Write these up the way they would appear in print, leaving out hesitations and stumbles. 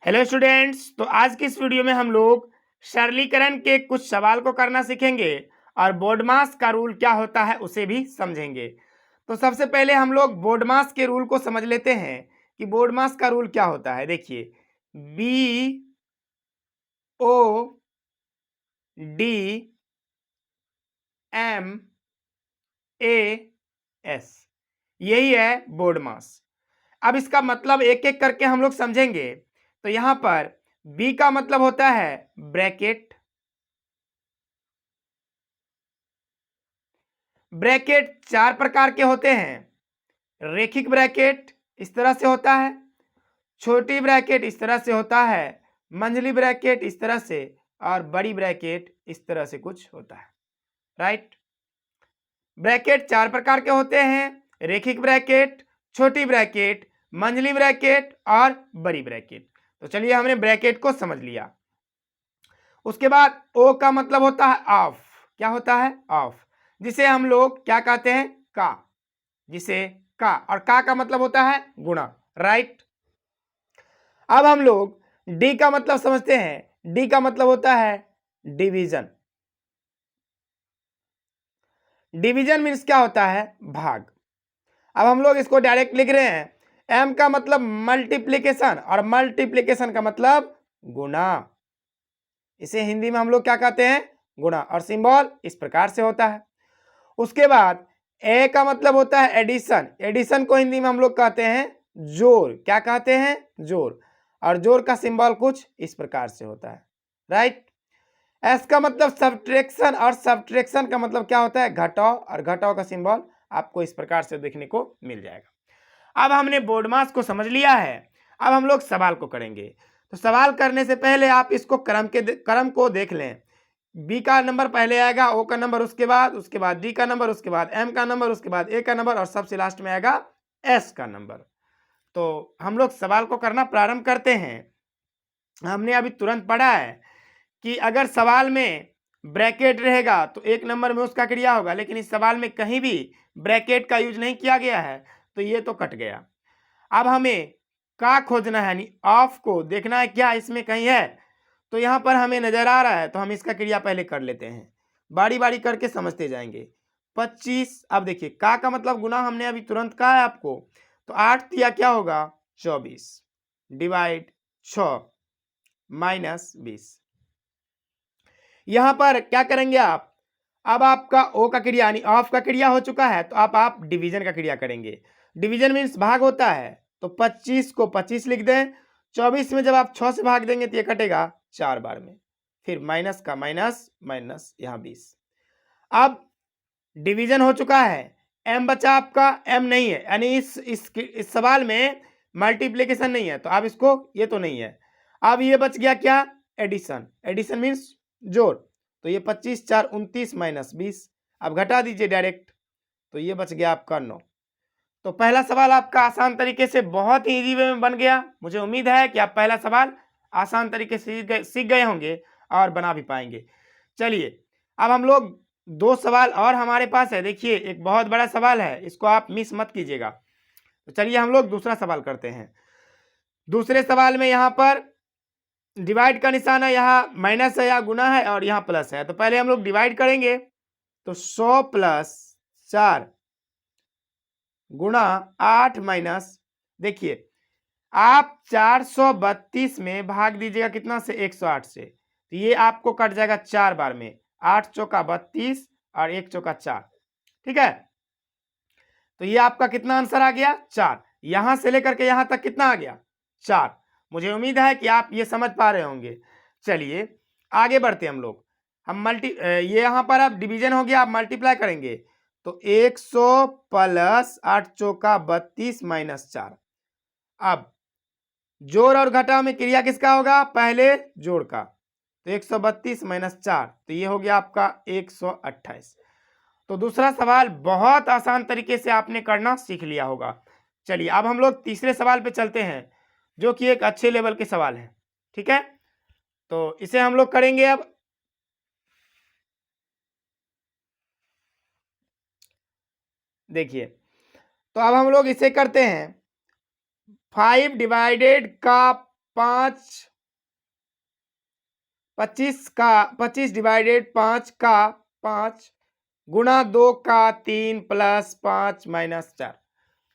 Hello students. तो आज की इस वीडियो में हम लोग सरलीकरण के कुछ सवाल को करना सीखेंगे और बोर्डमास का रूल क्या होता है उसे भी समझेंगे। तो सबसे पहले हम लोग बोर्डमास के रूल को समझ लेते हैं कि बोर्डमास का रूल क्या होता है। देखिए, BODMAS यही है बोर्डमास। अब इसका मतलब एक एक करके हम लोग समझेंगे। तो यहां पर बी का मतलब होता है ब्रैकेट। ब्रैकेट चार प्रकार के होते हैं। रेखिक ब्रैकेट इस तरह से होता है, छोटी ब्रैकेट इस तरह से होता है, मंझली ब्रैकेट इस तरह से, और बड़ी ब्रैकेट इस तरह से कुछ होता है। राइट। ब्रैकेट चार प्रकार के होते हैं। रेखिक ब्रैकेट, छोटी ब्रैकेट, मंझली ब्रैकेट और बड़ी ब्रैकेट। तो चलिए, हमने ब्रैकेट को समझ लिया। उसके बाद ओ का मतलब होता है ऑफ। क्या होता है? ऑफ, जिसे हम लोग क्या कहते हैं? का। जिसे का, और का मतलब होता है गुणा। राइट। अब हम लोग डी का मतलब समझते हैं। डी का मतलब होता है डिवीजन। डिवीजन मीन्स क्या होता है? भाग। अब हम लोग इसको डायरेक्ट लिख रहे हैं। एम का मतलब मल्टीप्लीकेशन, और मल्टीप्लीकेशन का मतलब गुणा। इसे हिंदी में हम लोग क्या कहते हैं? गुणा। और सिंबल इस प्रकार से होता है। उसके बाद ए का मतलब होता है एडिशन। एडिशन को हिंदी में हम लोग कहते हैं जोड़। क्या कहते हैं? जोड़। और जोड़ का सिंबल कुछ इस प्रकार से होता है। राइट। एस का मतलब सब्ट्रैक्शन, और सब्ट्रैक्शन का मतलब क्या होता है? घटाव, और घटाव का सिंबल आपको इस प्रकार से देखने को मिल जाएगा। अब हमने बोर्डमास को समझ लिया है। अब हम लोग सवाल को करेंगे। तो सवाल करने से पहले आप इसको क्रम को देख लें। बी का नंबर पहले आएगा, ओ का नंबर उसके बाद डी का नंबर, उसके बाद एम का नंबर, उसके बाद ए का नंबर, और सबसे लास्ट में आएगा एस का नंबर। तो हम लोग सवाल को करना प्रारंभ करते हैं। हमने अभी तुरंत पढ़ा है कि अगर सवाल में ब्रैकेट रहेगा तो एक नंबर में उसका क्रिया होगा, लेकिन इस सवाल में कहीं भी ब्रैकेट का यूज नहीं किया गया है, तो ये तो कट गया। अब हमें का खोजना है, यानी ऑफ को देखना है, क्या इसमें कहीं है? तो यहाँ पर हमें नजर आ रहा है, तो हम इसका क्रिया पहले कर लेते हैं, बारी बारी करके समझते जाएंगे। 25। अब देखिए, का मतलब गुना हमने अभी तुरंत कहा है आपको। तो 8 दिया क्या होगा? 24 डिवाइड 6 माइनस 20। यहां पर क्या करेंगे आप? अब आपका ओ का क्रिया यानी ऑफ का क्रिया हो चुका है, तो आप डिवीजन का क्रिया करेंगे। डिवीजन मीन्स भाग होता है। तो 25 को 25 लिख दें। 24 में जब आप 6 से भाग देंगे तो ये कटेगा 4 बार में। फिर माइनस का माइनस, माइनस यहाँ 20। अब डिवीजन हो चुका है। एम बचा आपका, एम नहीं है, यानी इस सवाल में मल्टीप्लीकेशन नहीं है, तो आप इसको, ये तो नहीं है। अब ये बच गया क्या? एडिशन। एडिशन मीन्स जोड़। तो ये 25 4 29 माइनस 20। अब घटा दीजिए डायरेक्ट, तो ये बच गया आपका 9। तो पहला सवाल आपका आसान तरीके से, बहुत ही इजी वे में बन गया। मुझे उम्मीद है कि आप पहला सवाल आसान तरीके से सीख गए होंगे और बना भी पाएंगे। चलिए, अब हम लोग दो सवाल और हमारे पास है। देखिए, एक बहुत बड़ा सवाल है, इसको आप मिस मत कीजिएगा। तो चलिए हम लोग दूसरा सवाल करते हैं। दूसरे सवाल में यहाँ पर डिवाइड का निशान है, यहाँ माइनस है, यहाँ गुना है, और यहाँ प्लस है। तो पहले हम लोग डिवाइड करेंगे। तो 100 प्लस 4 गुणा 8 माइनस, देखिए आप 432 में भाग दीजिएगा कितना से? 108 से। तो ये आपको कट जाएगा 4 बार में। 8 चौका 32 और 1 चौका 4। ठीक है। तो ये आपका कितना आंसर आ गया? 4। यहां से लेकर के यहां तक कितना आ गया? 4। मुझे उम्मीद है कि आप ये समझ पा रहे होंगे। चलिए आगे बढ़ते हम लोग। हम ये यहां पर अब डिवीजन हो गया, आप मल्टीप्लाई करेंगे। तो 100 प्लस 8 चौका 32 माइनस 4। अब जोड़ और घटाव में क्रिया किसका होगा? पहले जोड़ का। तो 132 माइनस 4, तो ये हो गया आपका 128। तो दूसरा सवाल बहुत आसान तरीके से आपने करना सीख लिया होगा। चलिए अब हम लोग तीसरे सवाल पे चलते हैं, जो कि एक अच्छे लेवल के सवाल है। ठीक है, तो इसे हम लोग करेंगे। अब देखिए, तो अब हम लोग इसे करते हैं। 5 डिवाइडेड का 25 डिवाइडेड 5 का 5 गुणा 2 का 3 प्लस 5 माइनस 4।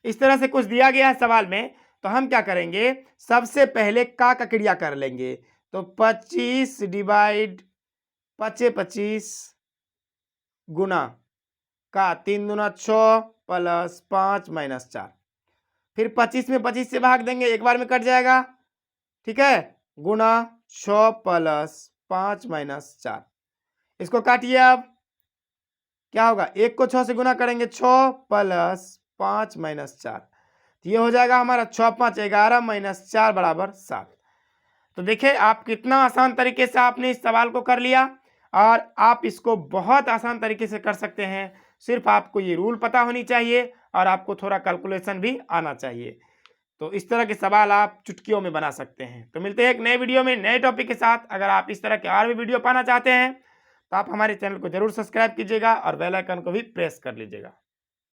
इस तरह से कुछ दिया गया है सवाल में, तो हम क्या करेंगे, सबसे पहले का क्रिया कर लेंगे। तो 25 डिवाइड 25 गुना का 3 दूना 6 प्लस 5 माइनस 4। फिर 25 में 25 से भाग देंगे, एक बार में कट जाएगा, ठीक है, गुना 6 प्लस 5 माइनस 4। इसको काटिए, अब क्या होगा, 1 को 6 से गुना करेंगे, 6 प्लस 5 माइनस 4, तो ये हो जाएगा हमारा 6 5 11 माइनस 4 बराबर 7। तो देखिए आप कितना आसान तरीके से आपने इस सवाल को कर लिया, और आप इसको बहुत आसान तरीके से कर सकते हैं। सिर्फ आपको ये रूल पता होनी चाहिए और आपको थोड़ा कैलकुलेशन भी आना चाहिए। तो इस तरह के सवाल आप चुटकियों में बना सकते हैं। तो मिलते हैं एक नए वीडियो में नए टॉपिक के साथ। अगर आप इस तरह के और भी वीडियो पाना चाहते हैं तो आप हमारे चैनल को जरूर सब्सक्राइब कीजिएगा और बेल आइकन को भी प्रेस कर लीजिएगा।